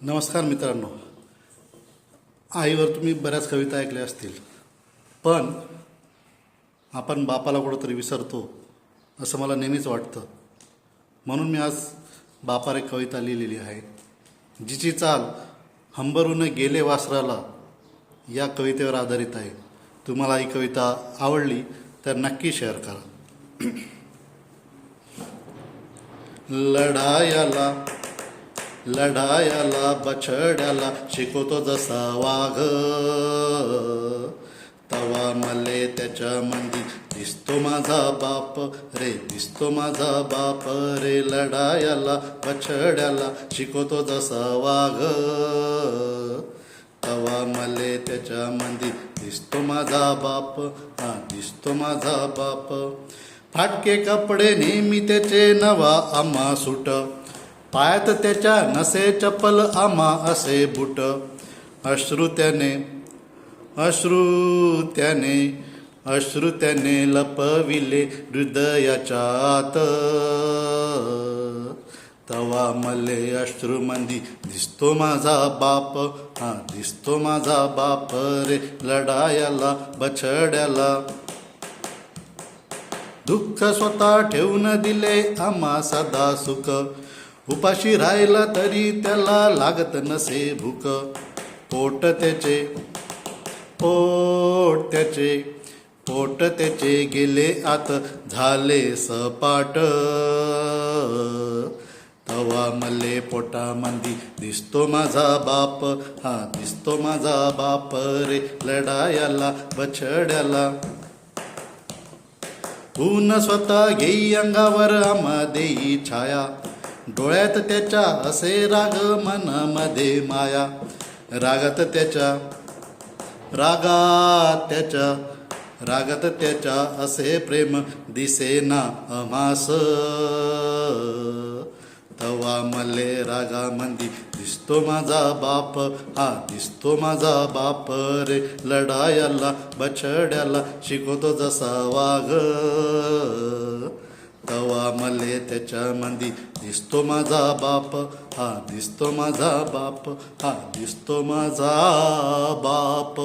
नमस्कार मित्रांनो. आईवर तुम्ही बऱ्याच कविता ऐकल्या असतील, पण आपण बापाला कुठंतरी विसरतो असं मला नेहमीच वाटतं. म्हणून मी आज बापावर एक कविता लिहिलेली आहे, जिची चाल हंबरून गेले वासराला या कवितेवर आधारित आहे. तुम्हाला ही कविता आवडली तर नक्की शेअर करा. लढायाला बछड्याला शिकवतो जसा वाघ, तवा मले त्याच्या मंदी दिसतो माझा बाप रे, दिसतो माझा बाप रे. लढायाला बछड्याला शिकवतो जसा वाघ, तवा मले त्याच्या मंदी दिसतो माझा बाप, हा दिसतो माझा बाप. फाटके कपडे नेहमी त्याचे नवा आम्हा सूट, पायात त्याच्या नसे चप्पल आम्हा असे बूट. अश्रू त्याने लपविले हृदयाच्या आत, तवा मले अश्रूमंदी दिसतो माझा बाप, हा दिसतो माझा बाप रे. लढायाला बछड्याला दुःख स्वतः ठेवून दिले आम्हा सदा सुख, उपाशी राहिला तरी त्याला लागत नसे भूक. पोट त्याचे गेले आत झाले सपाट, तवा मले पोटामंदी दिसतो माझा बाप, हा दिसतो माझा बाप रे. लढायाला बछड्याला ऊन स्वतः घेई अंगावर आम्हा देई छाया, डोळ्यात त्याच्या असे राग मनामध्ये माया. रागात त्याच्या असे प्रेम दिसेना आम्हास, तवा मले रागामंदी दिसतो माझा बाप, हा दिसतो माझा बाप रे. लढायाला बछड्याला शिकवतो जसा वाघ, तवा मले त्याच्या मंदी दिसतो माझा बाप, हा दिसतो माझा बाप, हा दिसतो माझा बाप.